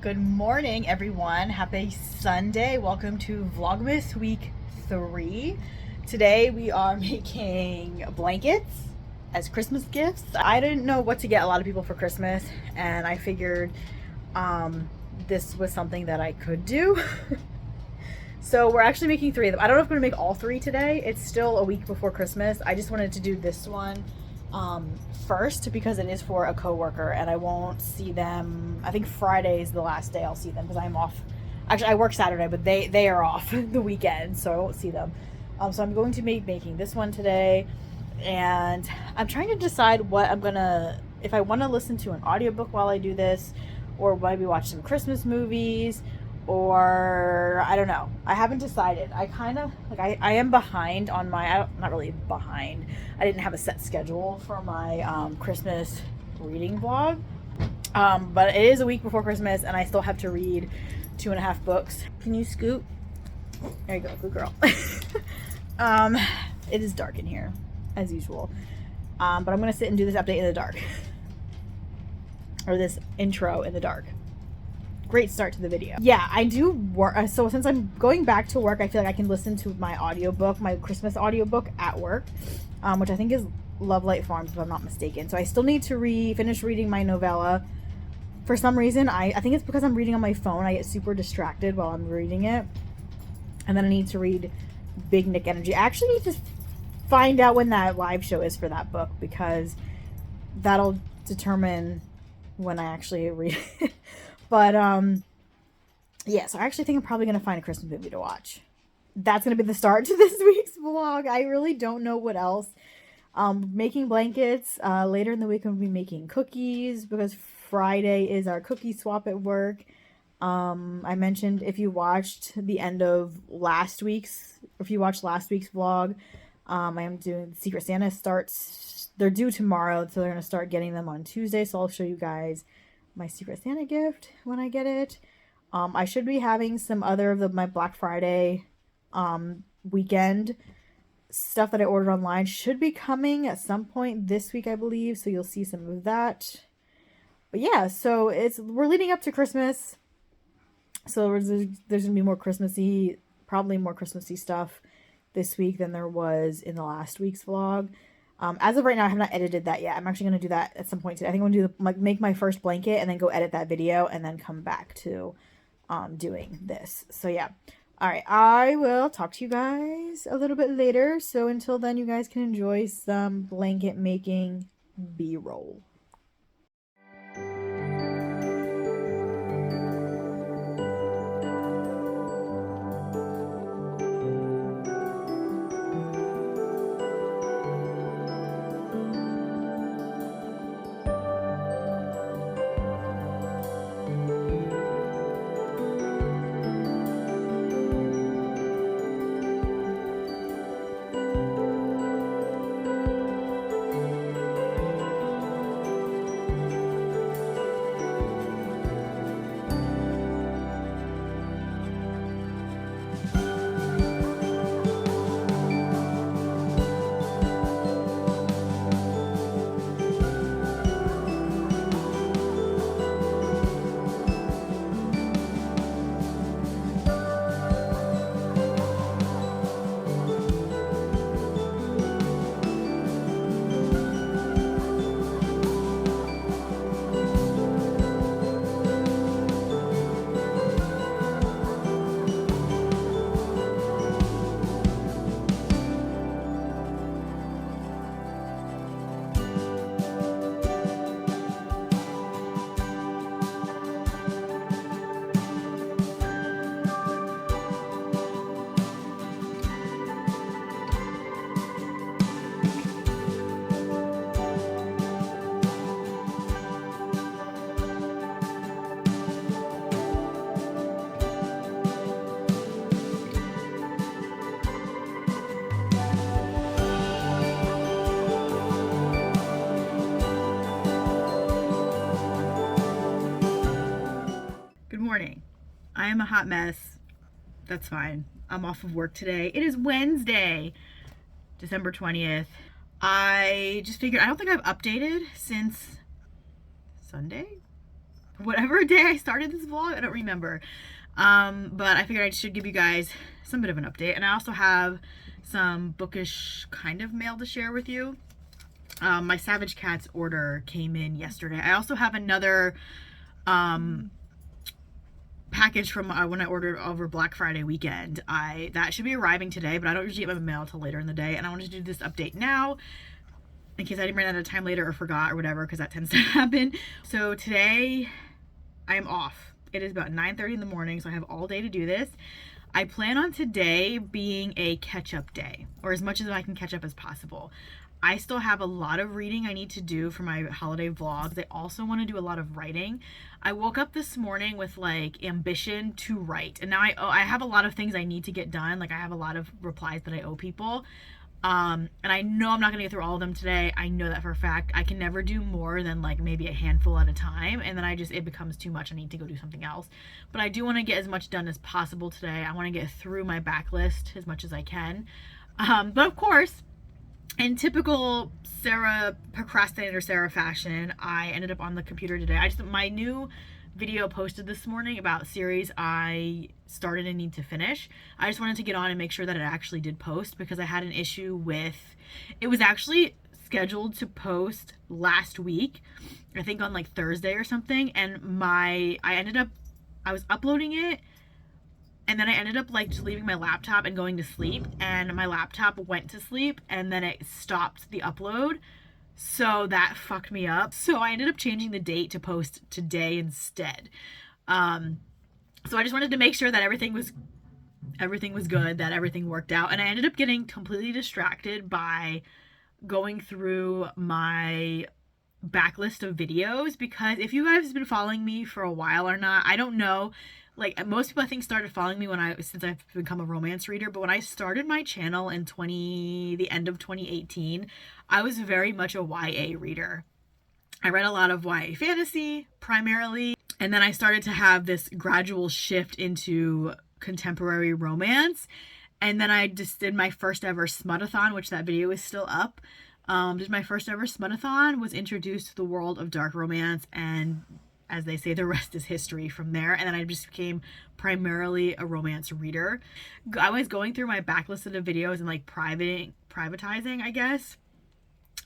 Good morning, everyone. Happy Sunday. Welcome to Vlogmas Week 3. Today we are making blankets as Christmas gifts. I didn't know what to get a lot of people for Christmas, and I figured this was something that I could do. So we're actually making 3 of them. I don't know if I'm going to make all 3 today. It's still a week before Christmas. I just wanted to do this one first because it is for a coworker and I won't see them. I think Friday is the last day I'll see them because I'm off. Actually, I work Saturday, but they are off the weekend, so I won't see them. So I'm going to be making this one today, and I'm trying to decide what I'm gonna, if I want to listen to an audiobook while I do this, or maybe watch some Christmas movies, or I don't know. I haven't decided. I kind of like I am behind on my, not really behind. I didn't have a set schedule for my Christmas reading vlog. But it is a week before Christmas and I still have to read 2.5 books. Can you scoot? There you go, good girl. It is dark in here as usual. But I'm gonna sit and do this update in the dark. Or this intro in the dark. Great start to the video. Yeah, I do work. So since I'm going back to work, I feel like I can listen to my audiobook, my Christmas audiobook at work, which I think is Love Light Farms, if I'm not mistaken. So I still need to finish reading my novella. For some reason, I think it's because I'm reading on my phone. I get super distracted while I'm reading it. And then I need to read Big Nick Energy. I actually need to find out when that live show is for that book, because that'll determine when I actually read it. But, yeah, so I actually think I'm probably going to find a Christmas movie to watch. That's going to be the start to this week's vlog. I really don't know what else. Making blankets. Later in the week, I'm going to be making cookies, because Friday is our cookie swap at work. I mentioned if you watched the end of last week's vlog, I am doing Secret Santa starts. They're due tomorrow, so they're going to start getting them on Tuesday, so I'll show you guys my Secret Santa gift when I get it. I should be having some other of my Black Friday weekend stuff that I ordered online should be coming at some point this week, I believe, so you'll see some of that. But yeah, so we're leading up to Christmas, so there's gonna be more Christmassy, probably more Christmassy stuff this week than there was in the last week's vlog. As of right now, I have not edited that yet. I'm actually going to do that at some point today. I think I'm going to make my first blanket and then go edit that video and then come back to doing this. So yeah. All right. I will talk to you guys a little bit later. So until then, you guys can enjoy some blanket making B-roll. Morning. I am a hot mess. That's fine. I'm off of work today. It is Wednesday, December 20th. I just figured, I don't think I've updated since Sunday, whatever day I started this vlog, I don't remember. But I figured I should give you guys some bit of an update. And I also have some bookish kind of mail to share with you. My Savage Cats order came in yesterday. I also have another package from when I ordered over Black Friday weekend. That should be arriving today, but I don't usually get my mail till later in the day, and I wanted to do this update now in case I didn't run out of time later or forgot or whatever, because that tends to happen. So today I am off. It is about 9:30 in the morning, so I have all day to do this. I plan on today being a catch-up day, or as much as I can catch up as possible. I still have a lot of reading I need to do for my holiday vlogs. I also want to do a lot of writing. I woke up this morning with like ambition to write, and now I have a lot of things I need to get done. Like I have a lot of replies that I owe people, and I know I'm not gonna get through all of them today. I know that for a fact. I can never do more than like maybe a handful at a time, and then it becomes too much. I need to go do something else. But I do want to get as much done as possible today. I want to get through my backlist as much as I can. But of course, in typical procrastinator Sarah fashion, I ended up on the computer today. My new video posted this morning about series I started and need to finish. I just wanted to get on and make sure that it actually did post, because I had an issue with, it was actually scheduled to post last week, I think on like Thursday or something, and I was uploading it, and then I ended up like just leaving my laptop and going to sleep, and my laptop went to sleep, and then it stopped the upload. So that fucked me up. So I ended up changing the date to post today instead. So I just wanted to make sure that everything was good, that everything worked out. And I ended up getting completely distracted by going through my backlist of videos, because if you guys have been following me for a while or not, I don't know. Like most people I think started following me since I've become a romance reader, but when I started my channel in the end of 2018, I was very much a YA reader. I read a lot of YA fantasy primarily, and then I started to have this gradual shift into contemporary romance. And then I just did my first ever smutathon, which that video is still up. Did my first ever smutathon, was introduced to the world of dark romance, and as they say, the rest is history from there. And then I just became primarily a romance reader. I was going through my backlist of the videos and like privatizing, I guess,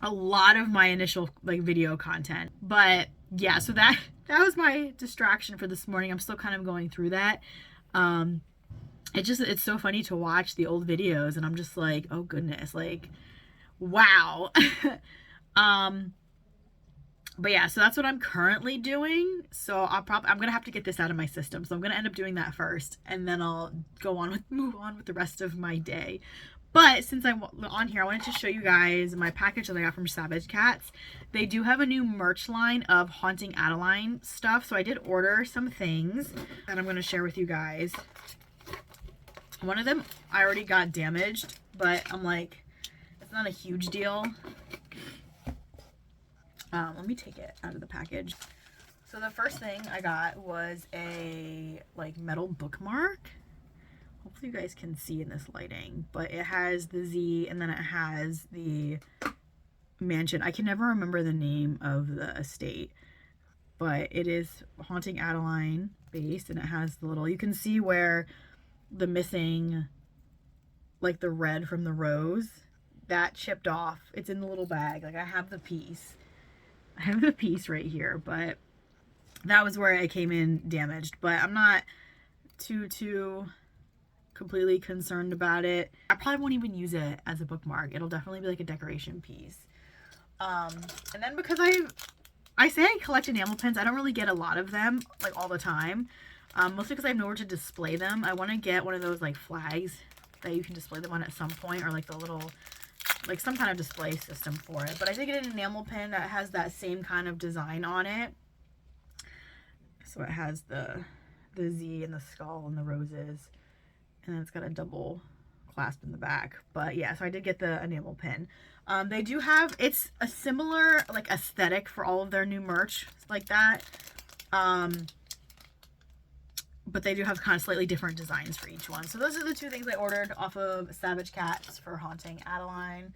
a lot of my initial like video content. But yeah, so that was my distraction for this morning. I'm still kind of going through that. It's so funny to watch the old videos, and I'm just like, oh goodness, like, wow. But yeah, so that's what I'm currently doing. So I'm gonna have to get this out of my system. So I'm gonna end up doing that first, and then I'll move on with the rest of my day. But since I'm on here, I wanted to show you guys my package that I got from Savage Cats. They do have a new merch line of Haunting Adeline stuff. So I did order some things that I'm gonna share with you guys. One of them I already got damaged, but I'm like, it's not a huge deal. Let me take it out of the package. So the first thing I got was a like metal bookmark. Hopefully you guys can see in this lighting, but it has the Z, and then it has the mansion. I can never remember the name of the estate, but it is Haunting Adeline based, and it has the little, you can see where the missing, like the red from the rose, that chipped off. It's in the little bag. Like I have the piece right here, but that was where I came in damaged. But I'm not too completely concerned about it. I probably won't even use it as a bookmark. It'll definitely be like a decoration piece. And then because I say I collect enamel pins, I don't really get a lot of them like all the time. Mostly because I have nowhere to display them. I want to get one of those like flags that you can display them on at some point, or like the little, like some kind of display system for it. But I did get an enamel pin that has that same kind of design on it. So it has the Z and the skull and the roses, and then it's got a double clasp in the back. But yeah, so I did get the enamel pin. They do have, it's a similar like aesthetic for all of their new merch like that. But they do have kind of slightly different designs for each one. So those are the two things I ordered off of Savage Cats for Haunting Adeline.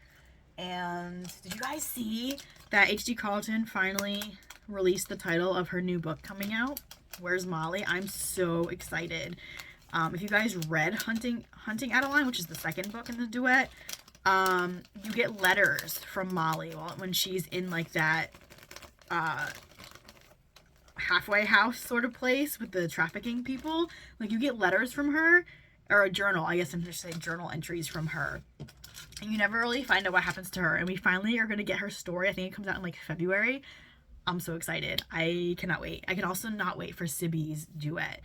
And did you guys see that H.D. Carlton finally released the title of her new book coming out, Where's Molly? I'm so excited. If you guys read Hunting Adeline, which is the second book in the duet, you get letters from Molly when she's in like that halfway house sort of place with the trafficking people. Like, you get letters from her, or a journal, I guess I'm just saying journal entries from her. And you never really find out what happens to her. And we finally are going to get her story. I think it comes out in like February. I'm so excited. I cannot wait. I can also not wait for Sibby's duet.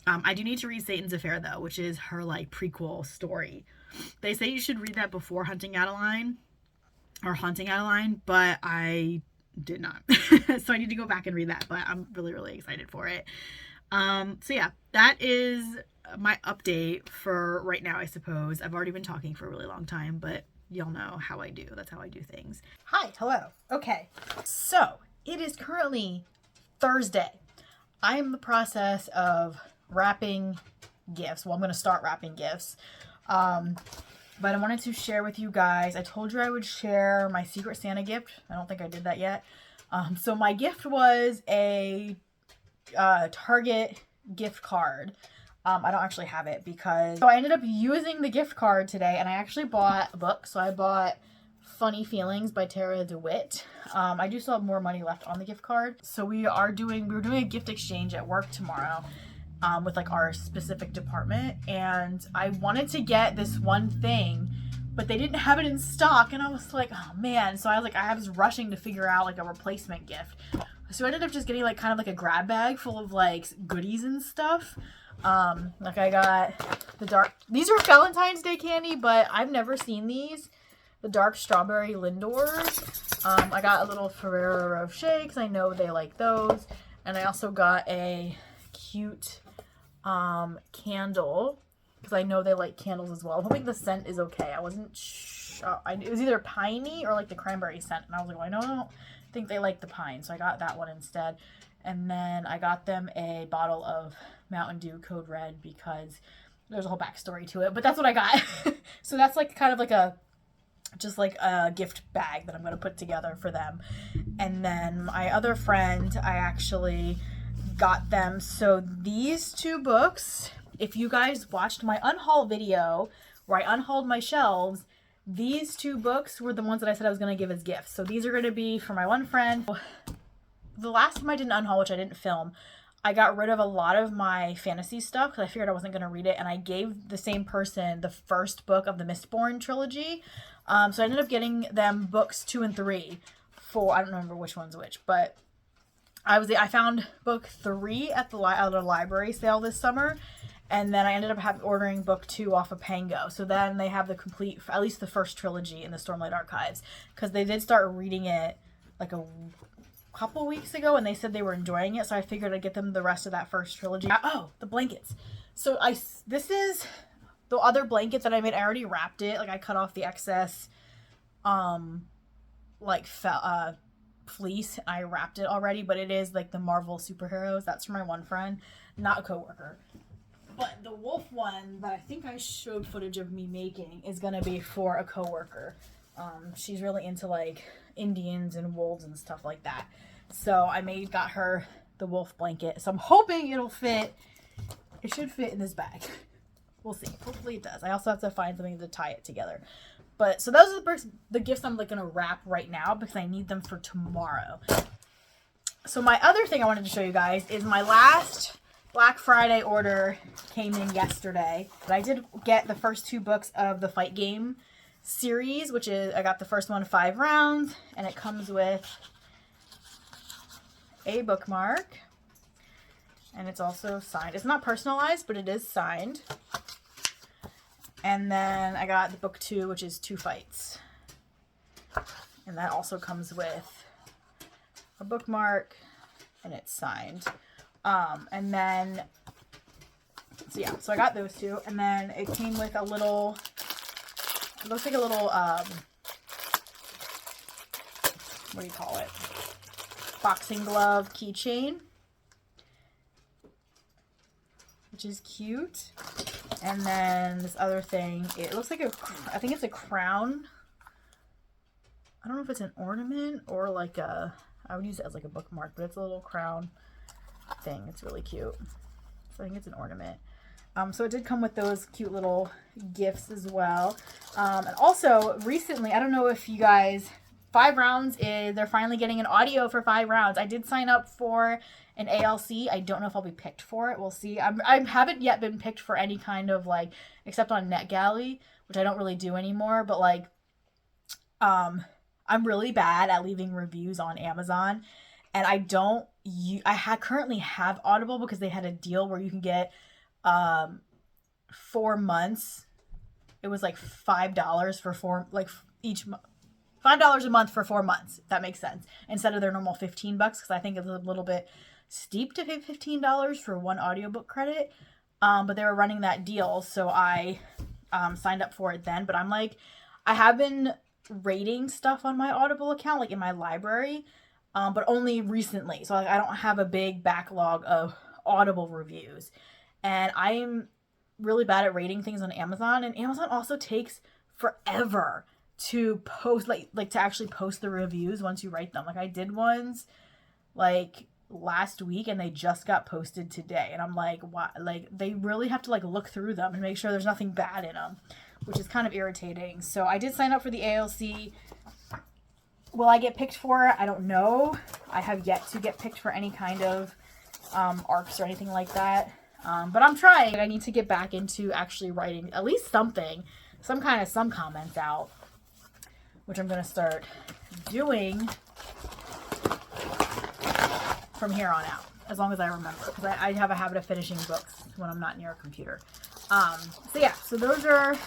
I do need to read Satan's Affair though, which is her like prequel story. They say you should read that before Hunting Adeline, but I did not. So I need to go back and read that, but I'm really, really excited for it. So yeah, that is my update for right now, I suppose. I've already been talking for a really long time, but y'all know how I do. That's how I do things. Hi, hello. Okay, so it is currently Thursday. I'm in the process of wrapping gifts. Well, I'm going to start wrapping gifts. But I wanted to share with you guys. I told you I would share my Secret Santa gift. I don't think I did that yet. So my gift was a Target gift card. I don't actually have it because... So I ended up using the gift card today, and I actually bought a book. So I bought Funny Feelings by Tara DeWitt. I do still have more money left on the gift card. So we were doing a gift exchange at work tomorrow. With like our specific department, and I wanted to get this one thing, but they didn't have it in stock, and I was like, oh man. So I was rushing to figure out like a replacement gift. So I ended up just getting like kind of like a grab bag full of like goodies and stuff. Like I got these are Valentine's Day candy, but I've never seen these. The dark strawberry Lindors. I got a little Ferrero Rocher because I know they like those, and I also got a cute candle because I know they like candles as well. I'm hoping the scent is okay. I wasn't sure. It was either piney or like the cranberry scent, and I was like, well, I don't think they like the pine, so I got that one instead. And then I got them a bottle of Mountain Dew Code Red because there's a whole backstory to it, but that's what I got. So that's like kind of like just like a gift bag that I'm going to put together for them. And then my other friend, I actually got them. So these two books, if you guys watched my unhaul video where I unhauled my shelves, these two books were the ones that I said I was going to give as gifts. So these are going to be for my one friend. The last time I did an unhaul, which I didn't film, I got rid of a lot of my fantasy stuff because I figured I wasn't going to read it, and I gave the same person the first book of the Mistborn trilogy. So I ended up getting them books 2 and 3 for, I don't remember which one's which, but I found book 3 at the library sale this summer, and then I ended up ordering book 2 off of Pango. So then they have the complete, at least the first trilogy in the Stormlight Archives, because they did start reading it like a couple weeks ago, and they said they were enjoying it, so I figured I'd get them the rest of that first trilogy. Oh, the blankets. So this is the other blanket that I made. I already wrapped it. Like, I cut off the excess, fleece. I wrapped it already, but it is like the Marvel superheroes. That's for my one friend, not a coworker. But the wolf one that I think I showed footage of me making is gonna be for a coworker. She's really into like Indians and wolves and stuff like that. So I got her the wolf blanket. So I'm hoping it'll fit. It should fit in this bag. We'll see. Hopefully it does. I also have to find something to tie it together. But so those are the gifts I'm like gonna wrap right now because I need them for tomorrow. So my other thing I wanted to show you guys is my last Black Friday order came in yesterday. But I did get the first 2 books of the Fight Game series, which is, I got the first one 5 rounds, and it comes with a bookmark, and it's also signed. It's not personalized, but it is signed. And then I got the book 2, which is 2 fights. And that also comes with a bookmark, and it's signed. And then, so yeah, so I got those 2. And then it came with a little, it looks like a little, what do you call it? Boxing glove keychain, which is cute. And then this other thing, it looks like I think it's a crown. I don't know if it's an ornament or like a I would use it as like a bookmark, but it's a little crown thing. It's really cute. So I think it's an ornament. So it did come with those cute little gifts as well. And also recently, I don't know if you guys, 5 rounds is, they're finally getting an audio for 5 rounds. I did sign up for an ALC. I don't know if I'll be picked for it. We'll see. I haven't yet been picked for any kind of like, except on NetGalley, which I don't really do anymore. But like, I'm really bad at leaving reviews on Amazon, and I currently have Audible because they had a deal where you can get 4 months. It was like $5 for each month. $5 a month for 4 months, if that makes sense, instead of their normal $15, because I think it's a little bit steep to pay $15 for one audiobook credit. But they were running that deal, so I signed up for it then. But I'm like, I have been rating stuff on my Audible account, like in my library, but only recently. So like, I don't have a big backlog of Audible reviews. And I'm really bad at rating things on Amazon, and Amazon also takes forever to post, like to actually post the reviews once you write them. Like I did ones like last week and they just got posted today, and I'm like, why? Like they really have to like look through them and make sure there's nothing bad in them, which is kind of irritating. So I did sign up for the ALC. Will I get picked for it? I don't know. I have yet to get picked for any kind of ARCs or anything like that. But I'm trying. I need to get back into actually writing at least something, some comments out, which I'm going to start doing from here on out, as long as I remember, because I have a habit of finishing books when I'm not near a computer. So yeah, so those are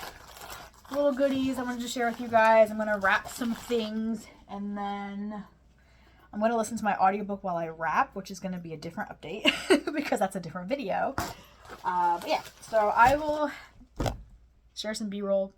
little goodies I wanted to share with you guys. I'm going to wrap some things, and then I'm going to listen to my audiobook while I wrap, which is going to be a different update because that's a different video. But yeah, so I will share some B-roll.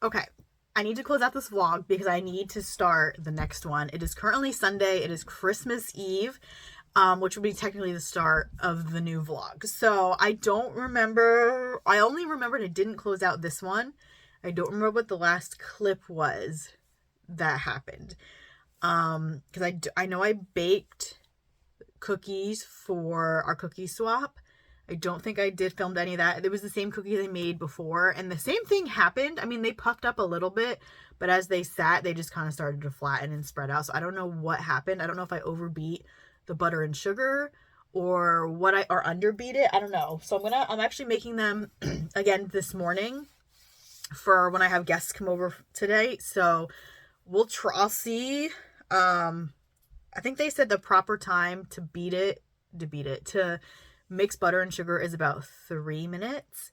Okay, I need to close out this vlog because I need to start the next one. It is currently Sunday. It is Christmas Eve, which will be technically the start of the new vlog. So I don't remember. I only remembered I didn't close out this one. I don't remember what the last clip was that happened. Because I know I baked cookies for our cookie swap. I don't think I did filmed any of that. It was the same cookies I made before, and the same thing happened. I mean, they puffed up a little bit, but as they sat, they just kind of started to flatten and spread out. So I don't know what happened. I don't know if I overbeat the butter and sugar or or underbeat it. I don't know. So I'm actually making them again this morning for when I have guests come over today. So I'll see. I think they said the proper time to to mix butter and sugar is about 3 minutes.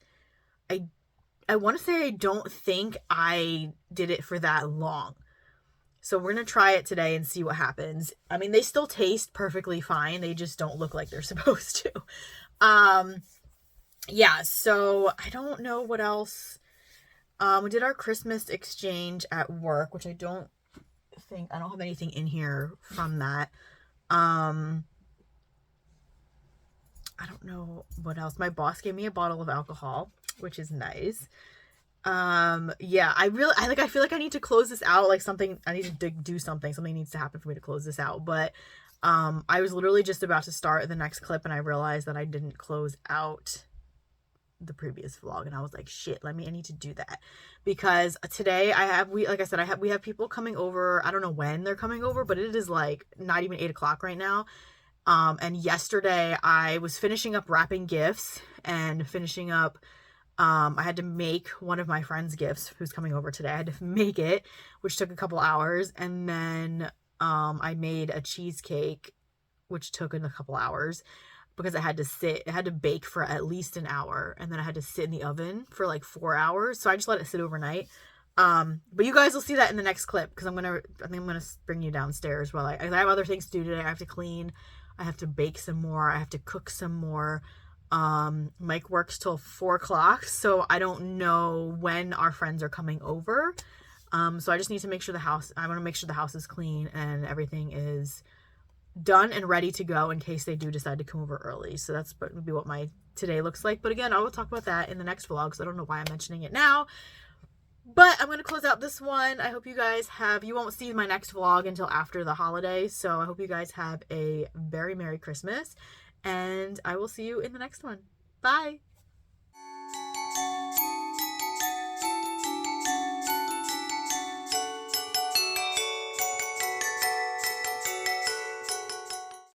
I want to say I don't think I did it for that long. So we're going to try it today and see what happens. I mean, they still taste perfectly fine. They just don't look like they're supposed to. Yeah, so I don't know what else. We did our Christmas exchange at work, which I don't have anything in here from that. I don't know what else. My boss gave me a bottle of alcohol, which is nice. Yeah, I feel like I need to close this out. Like I need to do something. Something needs to happen for me to close this out. But, I was literally just about to start the next clip and I realized that I didn't close out the previous vlog, and I was like, shit, I need to do that, because today we have people coming over. I don't know when they're coming over, but it is like not even 8 o'clock right now. And yesterday I was finishing up wrapping gifts and finishing up, I had to make one of my friend's gifts who's coming over today. I had to make it, which took a couple hours. And then, I made a cheesecake, which took a couple hours because it had to bake for at least an hour. And then I had to sit in the oven for like 4 hours. So I just let it sit overnight. But you guys will see that in the next clip, because I think I'm going to bring you downstairs while I have other things to do today. I have to clean. I have to bake some more. I have to cook some more. Mike works till 4 o'clock, so I don't know when our friends are coming over. So I just need to make sure I want to make sure the house is clean and everything is done and ready to go in case they do decide to come over early. So that's would be what my today looks like. But again, I will talk about that in the next vlog, so I don't know why I'm mentioning it now. But I'm going to close out this one. I hope you guys you won't see my next vlog until after the holiday. So I hope you guys have a very Merry Christmas. And I will see you in the next one. Bye.